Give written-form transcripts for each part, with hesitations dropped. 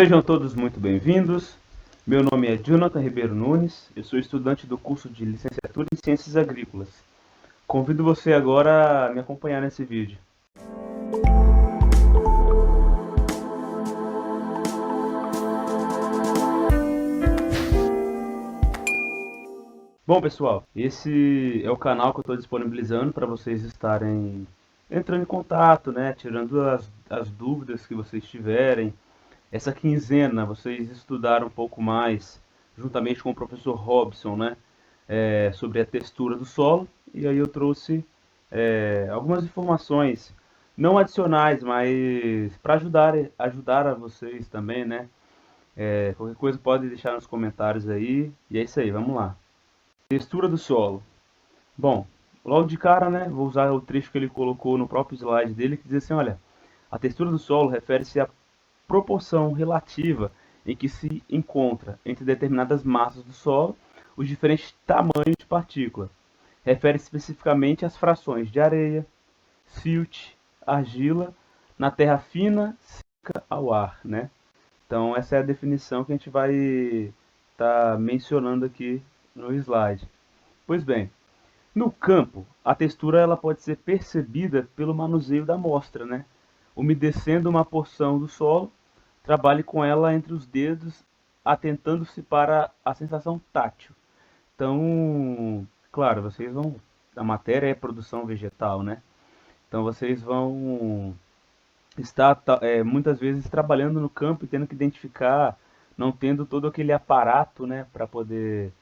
Sejam todos muito bem-vindos. Meu nome é Jonathan Ribeiro Nunes, eu sou estudante do curso de Licenciatura em Ciências Agrícolas. Convido você agora a me acompanhar nesse vídeo. Bom, pessoal, esse é o canal que eu estou disponibilizando para vocês estarem entrando em contato, né, tirando as dúvidas que vocês tiverem. Essa quinzena vocês estudaram um pouco mais, juntamente com o professor Robson, né, sobre a textura do solo, e aí eu trouxe algumas informações, não adicionais, mas para ajudar a vocês também, né. Qualquer coisa pode deixar nos comentários aí, e é isso aí, vamos lá. Textura do solo. Bom, logo de cara, né, vou usar o trecho que ele colocou no próprio slide dele, que diz assim, olha, a textura do solo refere-se à proporção relativa em que se encontra entre determinadas massas do solo os diferentes tamanhos de partícula. Refere-se especificamente às frações de areia, silt, argila, na terra fina, seca ao ar, né? Então essa é a definição que a gente vai estar mencionando aqui no slide. Pois bem, no campo, a textura ela pode ser percebida pelo manuseio da amostra, né? Umedecendo uma porção do solo, trabalhe com ela entre os dedos, atentando-se para a sensação tátil. Então, claro, vocês vão... A matéria é produção vegetal, né? Então vocês vão estar muitas vezes trabalhando no campo e tendo que identificar, não tendo todo aquele aparato, né, para poder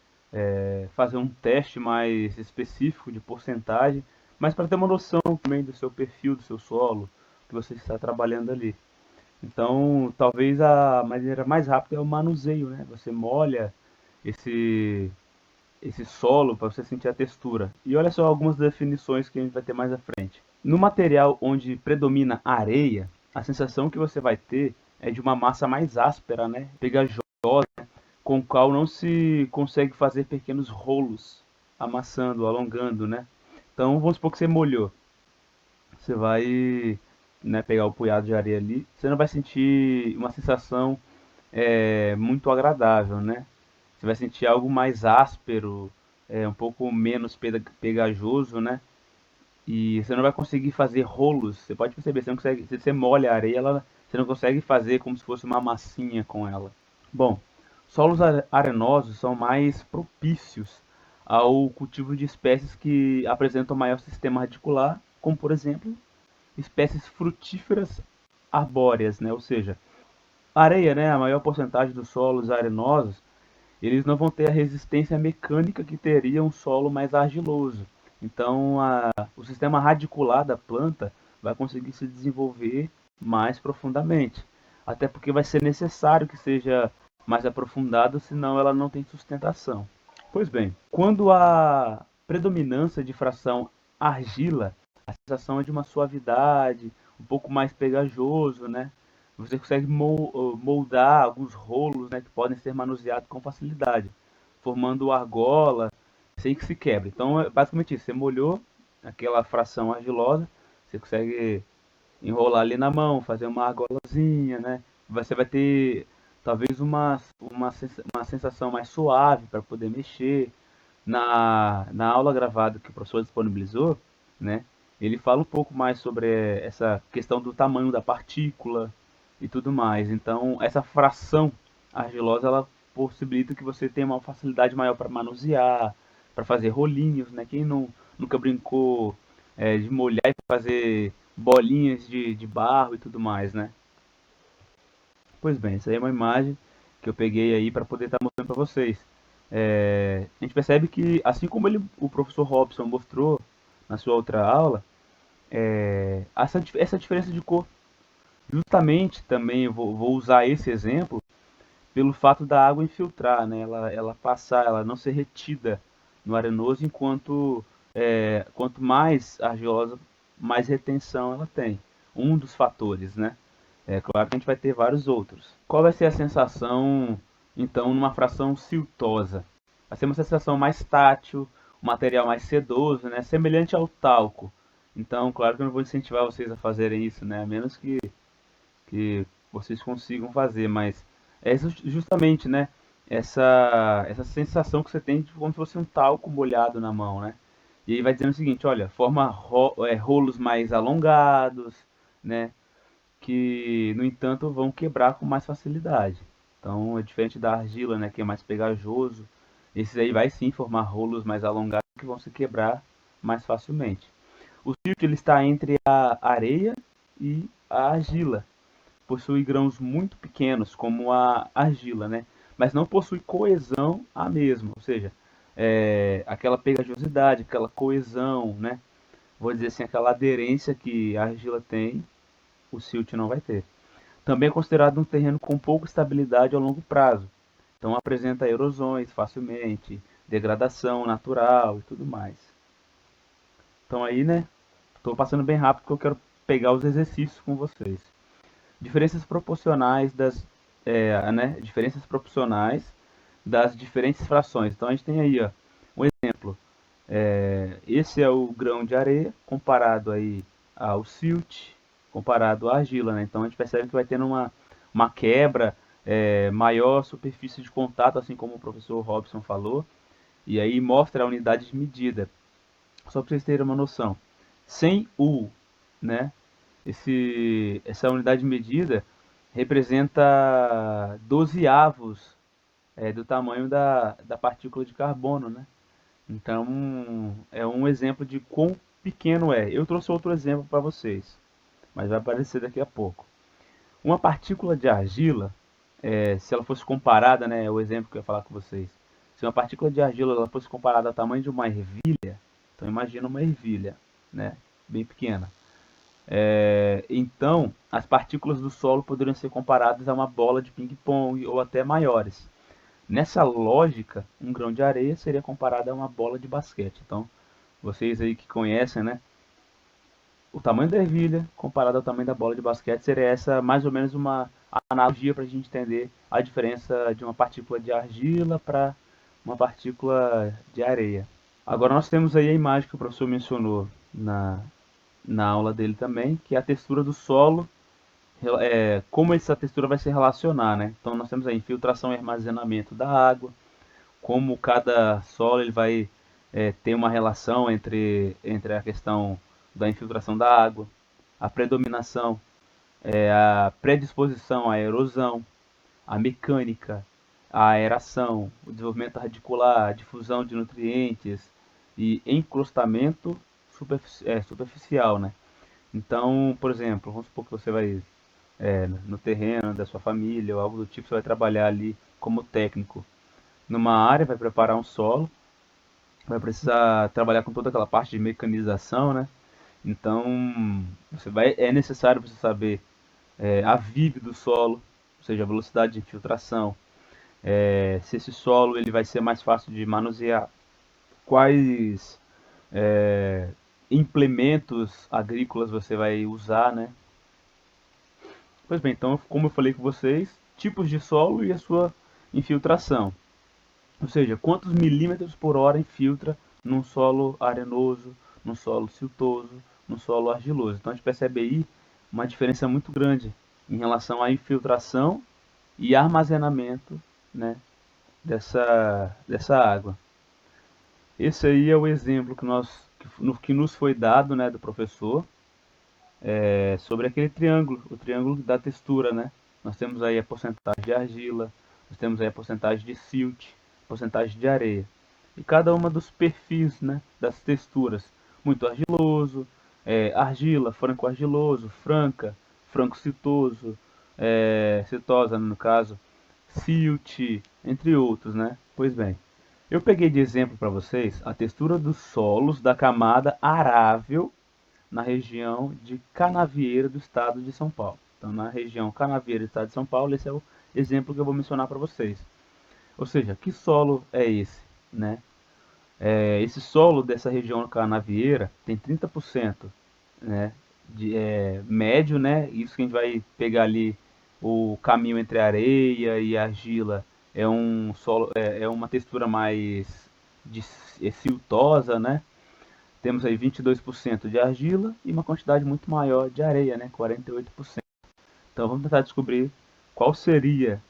fazer um teste mais específico de porcentagem, mas para ter uma noção também do seu perfil, do seu solo, que você está trabalhando ali. Então, talvez a maneira mais rápida é o manuseio, né? Você molha esse, esse solo para você sentir a textura. E olha só algumas definições que a gente vai ter mais à frente. No material onde predomina a areia, a sensação que você vai ter é de uma massa mais áspera, né? Pegajosa, com o qual não se consegue fazer pequenos rolos, amassando, alongando, né? Então, vamos supor que você molhou. Você vai, né, pegar o punhado de areia ali, você não vai sentir uma sensação muito agradável, né? Você vai sentir algo mais áspero, um pouco menos pegajoso, né? E você não vai conseguir fazer rolos. Você pode perceber, você não consegue, se você molha a areia, você não consegue fazer como se fosse uma massinha com ela. Bom, solos arenosos são mais propícios ao cultivo de espécies que apresentam maior sistema radicular, como por exemplo, espécies frutíferas arbóreas, né? Ou seja, a areia, né, a maior porcentagem dos solos arenosos, eles não vão ter a resistência mecânica que teria um solo mais argiloso. Então, o sistema radicular da planta vai conseguir se desenvolver mais profundamente. Até porque vai ser necessário que seja mais aprofundado, senão ela não tem sustentação. Pois bem, quando a predominância de fração argila, a sensação é de uma suavidade, um pouco mais pegajoso, né? Você consegue moldar alguns rolos, né, que podem ser manuseados com facilidade, formando argola sem que se quebre. Então é basicamente isso, você molhou aquela fração argilosa, você consegue enrolar ali na mão, fazer uma argolazinha, né? Você vai ter talvez uma sensação mais suave para poder mexer. Na aula gravada que o professor disponibilizou, né, ele fala um pouco mais sobre essa questão do tamanho da partícula e tudo mais. Então, essa fração argilosa, ela possibilita que você tenha uma facilidade maior para manusear, para fazer rolinhos, né? Quem nunca brincou de molhar e fazer bolinhas de barro e tudo mais, né? Pois bem, essa aí é uma imagem que eu peguei aí para poder estar mostrando para vocês. A gente percebe que, assim como o professor Robson mostrou na sua outra aula, essa diferença de cor, justamente também eu vou usar esse exemplo pelo fato da água infiltrar, né? Ela passar, ela não ser retida no arenoso, enquanto quanto mais argilosa, mais retenção ela tem. Um dos fatores, né? É claro que a gente vai ter vários outros. Qual vai ser a sensação, então, numa fração siltosa? Vai ser uma sensação mais tátil, um material mais sedoso, né? Semelhante ao talco. Então, claro que eu não vou incentivar vocês a fazerem isso, né? A menos que vocês consigam fazer, mas é justamente, né, essa sensação que você tem de como se fosse um talco molhado na mão, né? E aí vai dizendo o seguinte, olha, forma rolos mais alongados, né? Que, no entanto, vão quebrar com mais facilidade. Então, é diferente da argila, né, que é mais pegajoso. Esses aí vai sim formar rolos mais alongados que vão se quebrar mais facilmente. O silt ele está entre a areia e a argila. Possui grãos muito pequenos, como a argila, né? Mas não possui coesão a mesma, ou seja, aquela pegajosidade, aquela coesão, né? Vou dizer assim, aquela aderência que a argila tem, o silt não vai ter. Também é considerado um terreno com pouca estabilidade a longo prazo. Então apresenta erosões facilmente, degradação natural e tudo mais. Então aí, né, estou passando bem rápido porque eu quero pegar os exercícios com vocês. Diferenças proporcionais diferenças proporcionais das diferentes frações. Então a gente tem aí, ó, um exemplo. Esse é o grão de areia comparado aí ao silt, comparado à argila, né? Então a gente percebe que vai tendo uma quebra, maior superfície de contato, assim como o professor Robson falou, e aí mostra a unidade de medida. Só para vocês terem uma noção. Sem o, né? Essa unidade de medida representa 12avos do tamanho da partícula de carbono, né? Então, é um exemplo de quão pequeno é. Eu trouxe outro exemplo para vocês, mas vai aparecer daqui a pouco. Uma partícula de argila, se ela fosse comparada, né, é o exemplo que eu ia falar com vocês. Se uma partícula de argila ela fosse comparada ao tamanho de uma ervilha, então imagina uma ervilha, né, bem pequena. Então, as partículas do solo poderiam ser comparadas a uma bola de ping-pong ou até maiores. Nessa lógica, um grão de areia seria comparado a uma bola de basquete. Então, vocês aí que conhecem, né, o tamanho da ervilha comparado ao tamanho da bola de basquete seria essa mais ou menos uma analogia para a gente entender a diferença de uma partícula de argila para uma partícula de areia. Agora nós temos aí a imagem que o professor mencionou na aula dele também, que é a textura do solo, como essa textura vai se relacionar, né? Então nós temos a infiltração e armazenamento da água, como cada solo ele vai ter uma relação entre a questão da infiltração da água, a predominação, a predisposição à erosão, a mecânica, a aeração, o desenvolvimento radicular, a difusão de nutrientes e encrustamento superficial, né? Então, por exemplo, vamos supor que você vai no terreno da sua família ou algo do tipo, você vai trabalhar ali como técnico numa área, vai preparar um solo, vai precisar trabalhar com toda aquela parte de mecanização, né? Então, é necessário você saber a vive do solo, ou seja, a velocidade de infiltração, se esse solo ele vai ser mais fácil de manusear, quais é, implementos agrícolas você vai usar, né? Pois bem, então, como eu falei com vocês, tipos de solo e a sua infiltração. Ou seja, quantos milímetros por hora infiltra num solo arenoso, num solo siltoso, num solo argiloso. Então a gente percebe aí uma diferença muito grande em relação à infiltração e armazenamento, né, dessa água. Esse aí é o exemplo que nos foi dado, né, do professor, sobre aquele triângulo, o triângulo da textura, né? Nós temos aí a porcentagem de argila, nós temos aí a porcentagem de silt, porcentagem de areia. E cada uma dos perfis, né, das texturas, muito argiloso, argila, franco-argiloso, franca, franco-siltoso, siltosa no caso, silt, entre outros, né? Pois bem, eu peguei de exemplo para vocês a textura dos solos da camada arável na região de Canavieira do estado de São Paulo. Então, na região Canavieira do estado de São Paulo, esse é o exemplo que eu vou mencionar para vocês. Ou seja, que solo é esse, né? Esse solo dessa região canavieira tem 30%, né, médio, né? Isso que a gente vai pegar ali o caminho entre a areia e a argila é uma textura mais siltosa, né? Temos aí 22% de argila e uma quantidade muito maior de areia, né? 48%. Então vamos tentar descobrir qual seria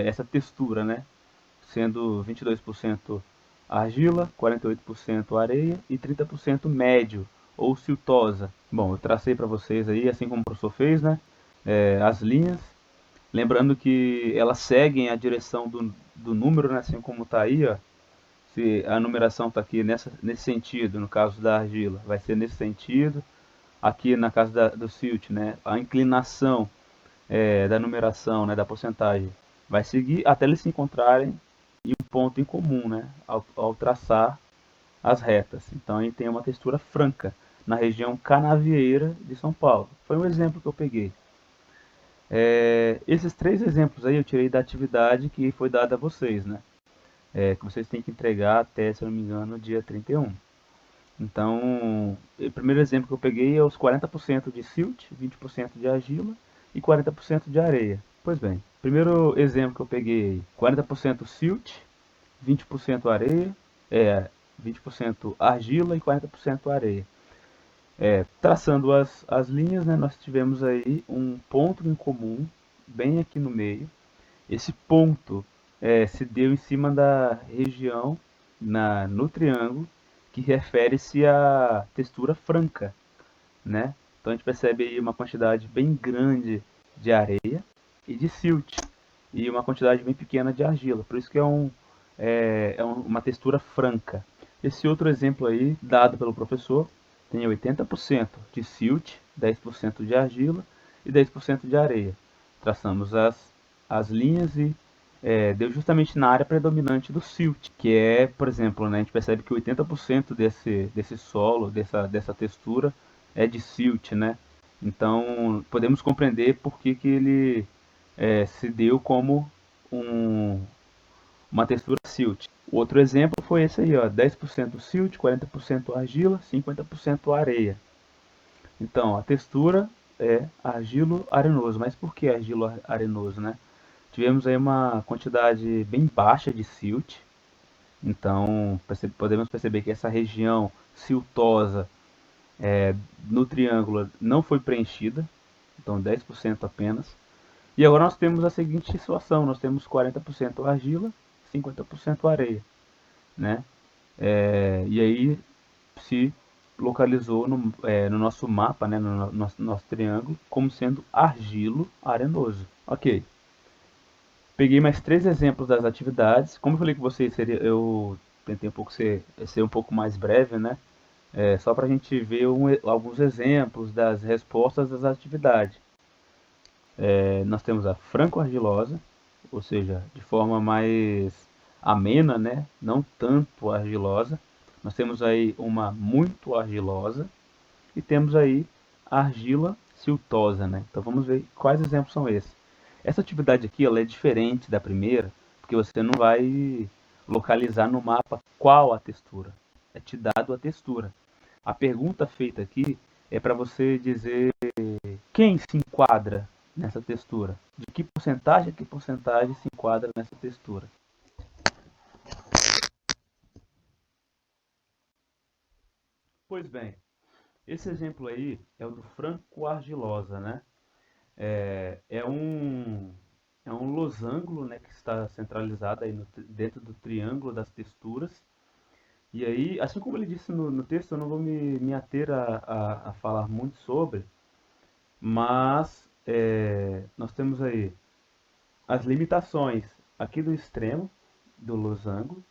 essa textura, né? Sendo 22% argila, 48% areia e 30% médio ou siltosa. Bom, eu tracei para vocês aí, assim como o professor fez, né? As linhas. Lembrando que elas seguem a direção do número, né? Assim como está aí, ó. Se a numeração está aqui nesse sentido, no caso da argila, vai ser nesse sentido. Aqui na casa do silt, né? A inclinação da numeração, né? Da porcentagem, vai seguir até eles se encontrarem em um ponto em comum, né? Ao traçar as retas. Então, a gente tem uma textura franca na região canavieira de São Paulo. Foi um exemplo que eu peguei. Esses três exemplos aí eu tirei da atividade que foi dada a vocês, né? Que vocês têm que entregar até, se eu não me engano, dia 31. Então, o primeiro exemplo que eu peguei é os 40% de silt, 20% de argila e 40% de areia. Pois bem, primeiro exemplo que eu peguei, 40% silt, 20% areia, 20% argila e 40% areia. Traçando as linhas, né, nós tivemos aí um ponto em comum, bem aqui no meio. Esse ponto se deu em cima da região no triângulo, que refere-se à textura franca, né? Então a gente percebe aí uma quantidade bem grande de areia e de silt, e uma quantidade bem pequena de argila, por isso que uma textura franca. Esse outro exemplo aí, dado pelo professor, tem 80% de silt, 10% de argila e 10% de areia. Traçamos as linhas e deu justamente na área predominante do silt, que é, por exemplo, né, a gente percebe que 80% desse solo, dessa textura, é de silt, né? Então, podemos compreender por que ele se deu como uma textura silt. O outro exemplo foi esse aí, ó, 10% silt, 40% argila, 50% areia. Então, a textura é argilo-arenoso. Mas por que argilo-arenoso, né? Tivemos aí uma quantidade bem baixa de silt. Então, podemos perceber que essa região siltosa no triângulo não foi preenchida. Então, 10% apenas. E agora nós temos a seguinte situação. Nós temos 40% argila, 50% areia, né? E aí se localizou no nosso mapa, né, no nosso triângulo, como sendo argilo arenoso. Ok. Peguei mais três exemplos das atividades. Como eu falei com vocês, eu tentei ser um pouco mais breve, né? Só para a gente ver alguns exemplos das respostas das atividades. Nós temos a franco-argilosa, ou seja, de forma mais amena, né? Não tanto argilosa. Nós temos aí uma muito argilosa e temos aí a argila siltosa, né? Então vamos ver quais exemplos são esses. Essa atividade aqui ela é diferente da primeira, porque você não vai localizar no mapa qual a textura. É te dado a textura. A pergunta feita aqui é para você dizer quem se enquadra nessa textura. De que porcentagem a que porcentagem se enquadra nessa textura. Pois bem, esse exemplo aí é o do franco-argilosa, né? É um losango, né, que está centralizado aí dentro do triângulo das texturas. E aí, assim como ele disse no texto, eu não vou me ater a falar muito sobre, mas nós temos aí as limitações aqui do extremo do losango,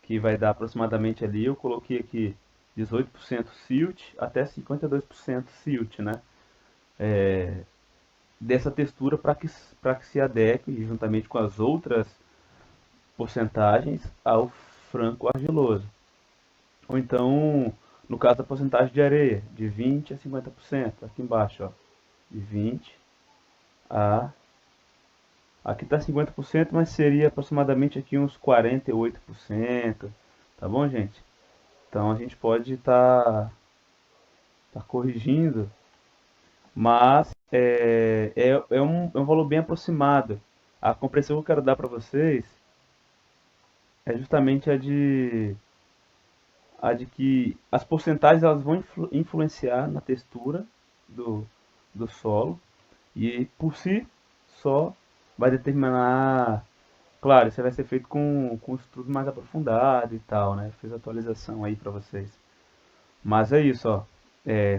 que vai dar aproximadamente ali, eu coloquei aqui 18% silt até 52% silt, né? Dessa textura para que se adeque, juntamente com as outras porcentagens, ao franco argiloso. Ou então, no caso da porcentagem de areia, de 20 a 50%, aqui embaixo, ó, de 20 a... Aqui está 50%, mas seria aproximadamente aqui uns 48%, tá bom, gente? Então a gente pode tá corrigindo, mas é um valor bem aproximado. A compreensão que eu quero dar para vocês é justamente a de que as porcentagens elas vão influenciar na textura do, do solo, E por si só vai determinar. Claro, isso vai ser feito com estudo mais aprofundado e tal, né? Fiz atualização aí para vocês. Mas é isso, ó.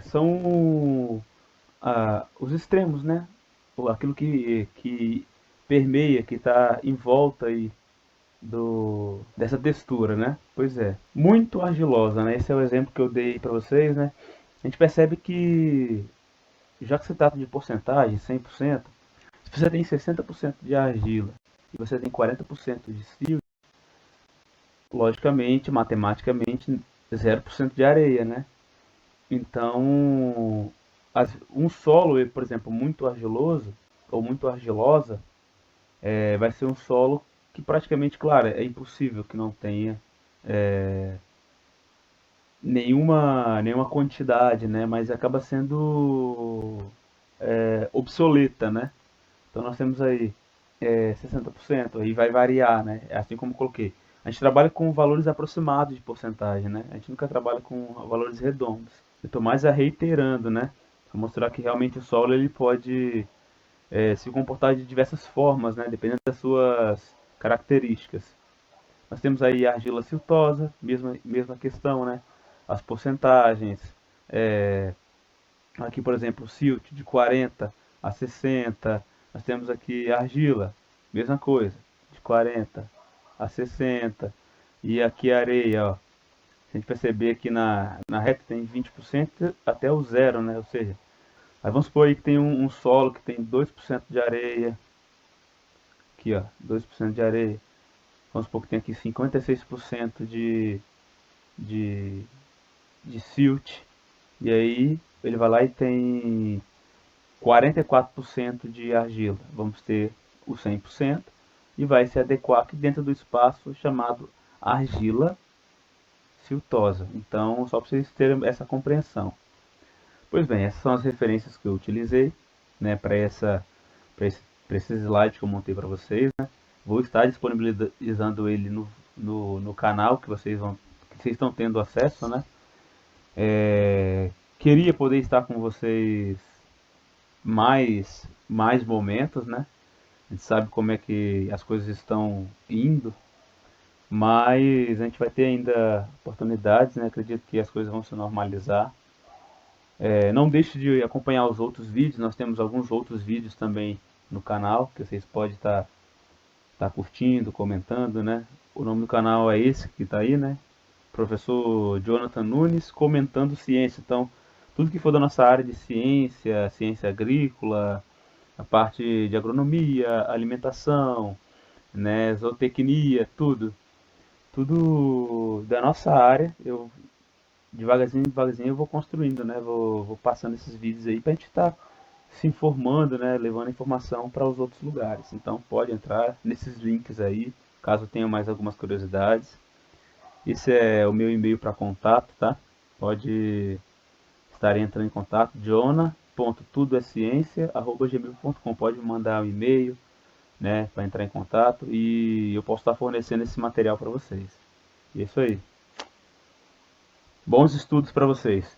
São os extremos, né? Aquilo que permeia, que está em volta aí dessa textura, né? Pois é, muito argilosa, né? Esse é o exemplo que eu dei para vocês, né? A gente percebe que, já que se trata de porcentagem, 100%, se você tem 60% de argila e você tem 40% de silt, logicamente, matematicamente, 0% de areia, né? Então, um solo, por exemplo, muito argiloso ou muito argilosa, vai ser um solo que praticamente, claro, é impossível que não tenha nenhuma quantidade, né? Mas acaba sendo obsoleta, né? Então nós temos aí 60%, aí vai variar, né? Assim como coloquei. A gente trabalha com valores aproximados de porcentagem, né? A gente nunca trabalha com valores redondos. Eu estou mais reiterando, né? Para mostrar que realmente o solo ele pode se comportar de diversas formas, né? Dependendo das suas características. Nós temos aí a argila siltosa, mesma questão, né? As porcentagens, é, aqui por exemplo, o silt de 40 a 60, nós temos aqui a argila, mesma coisa, de 40 a 60, e aqui a areia, ó, se a gente perceber aqui na reta tem 20% até o zero, né? Ou seja, aí vamos supor aí que tem um solo que tem 2% de areia, aqui ó, 2% de areia, vamos supor que tem aqui 56% de, de silt, e aí ele vai lá e tem 44% de argila. Vamos ter o 100% e vai se adequar aqui dentro do espaço chamado argila siltosa. Então, só para vocês terem essa compreensão. Pois bem, essas são as referências que eu utilizei, né, para esse slide que eu montei para vocês. Né? Vou estar disponibilizando ele no canal que vocês estão tendo acesso, né? Queria poder estar com vocês mais momentos, né? A gente sabe como é que as coisas estão indo, mas a gente vai ter ainda oportunidades, né? Acredito que as coisas vão se normalizar. Não deixe de acompanhar os outros vídeos, nós temos alguns outros vídeos também no canal, que vocês podem estar curtindo, comentando, né? O nome do canal é esse que está aí, né? Professor Jonathan Nunes comentando ciência. Então, tudo que for da nossa área de ciência, ciência agrícola, a parte de agronomia, alimentação, né, zootecnia, tudo da nossa área, eu devagarzinho eu vou construindo, né, vou passando esses vídeos aí pra gente estar se informando, né, levando informação para os outros lugares. Então pode entrar nesses links aí, caso tenha mais algumas curiosidades. Esse é o meu e-mail para contato, tá? Pode estar entrando em contato, jona.tudoesciencia@gmail.com. Pode me mandar um e-mail, né, para entrar em contato e eu posso estar fornecendo esse material para vocês. E é isso aí. Bons estudos para vocês.